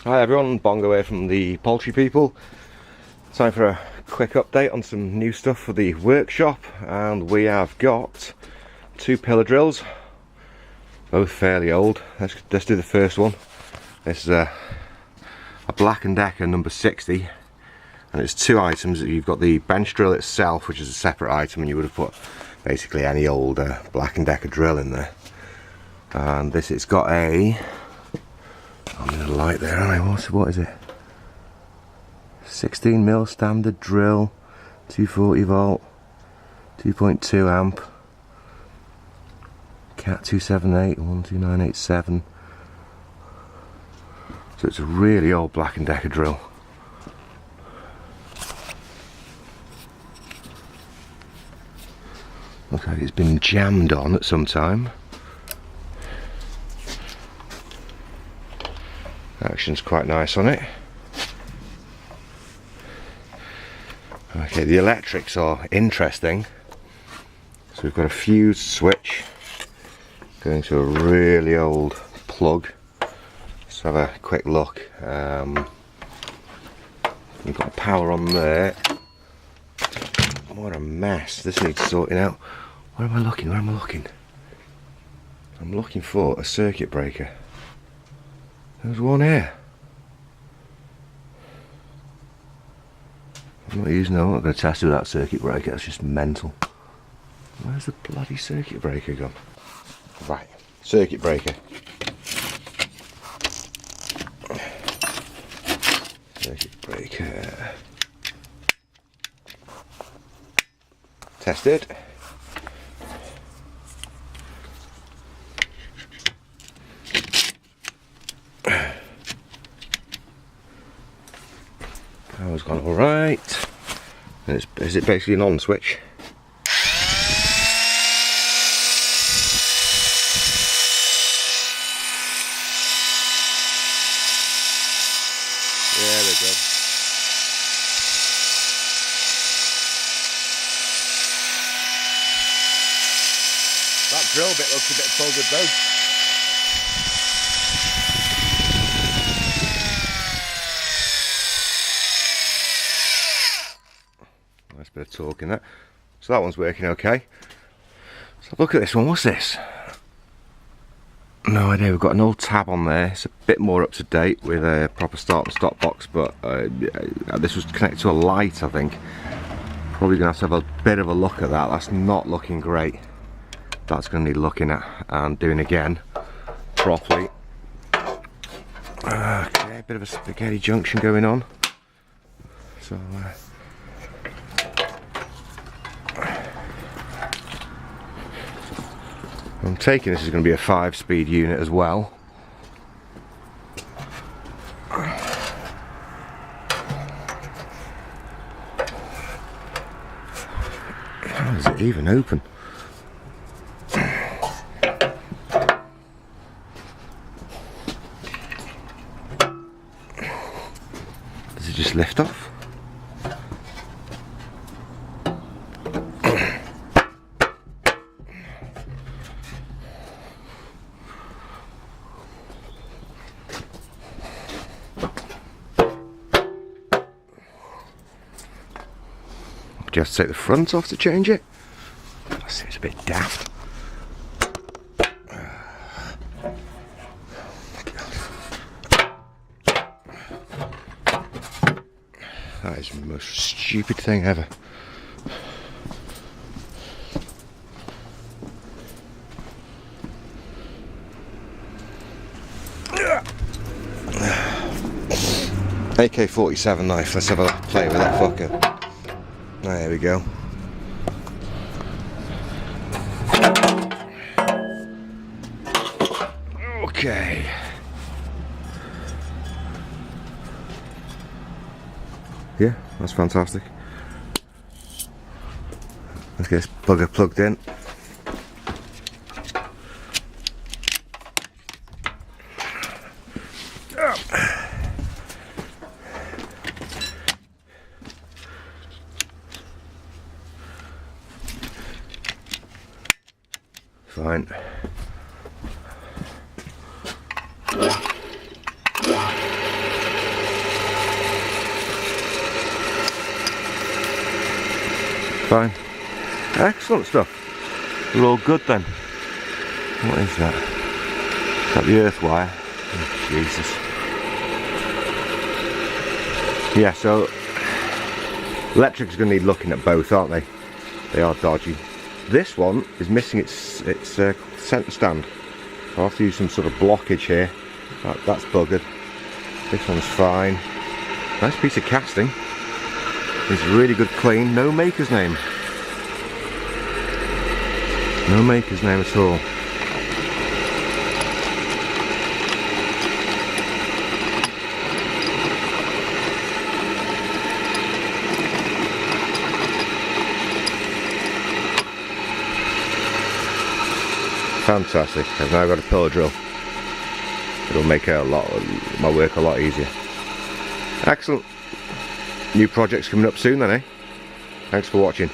Hi everyone, Bongo here from the Poultry People. Time for a quick update on some new stuff for the workshop, and we have got two pillar drills, both fairly old. Let's do the first one. This is a Black & Decker number 60, and it's two items. You've got the bench drill itself, which is a separate item, and you would have put basically any old Black & Decker drill in there. And this, it's got a, I'm in the light there, aren't I? What is it? 16mm standard drill, 240 volt, 2.2 amp, cat 278, 12987. So it's a really old Black & Decker drill. Looks like it's been jammed on at some time. Action's quite nice on it. Okay, the electrics are interesting. So we've got a fused switch going to a really old plug. Let's have a quick look. We've got power on there. What a mess. This needs sorting out. Where am I looking? Where am I looking? I'm looking for a circuit breaker. There's one here. I'm not going to test it without circuit breaker, that's just mental. Where's the bloody circuit breaker gone? Right, circuit breaker. Circuit breaker. Tested. Power's gone alright. Is it basically an on switch? Yeah, there we go. That drill bit looks a bit buggered though. Nice bit of torque in that. So that one's working okay. So look at this one. What's this? No idea. We've got an old tab on there. It's a bit more up to date with a proper start and stop box, but this was connected to a light, I think. Probably gonna have a bit of a look at that. That's not looking great. That's gonna need looking at and doing again properly. Okay, a bit of a spaghetti junction going on. So I'm taking this is going to be a 5-speed unit as well. How is it even open? Does it just lift off? Do you have to take the front off to change it? That seems a bit daft. That is the most stupid thing ever. AK-47 knife, let's have a play with that fucker. There we go. Okay. Yeah, that's fantastic. Let's get this bugger plugged in. Fine. fine. Excellent stuff. We're all good then. What is that? Is that the earth wire? Oh, Jesus. Yeah, so electrics are going to need looking at both, aren't they? They are dodgy. This one is missing its centre stand. I'll have to use some sort of blockage here. That's buggered. This one's fine. Nice piece of casting. It's really good clean. No maker's name. No maker's name at all. Fantastic. I've now got a pillar drill. It'll make my work a lot easier. Excellent. New projects coming up soon then, eh? Thanks for watching.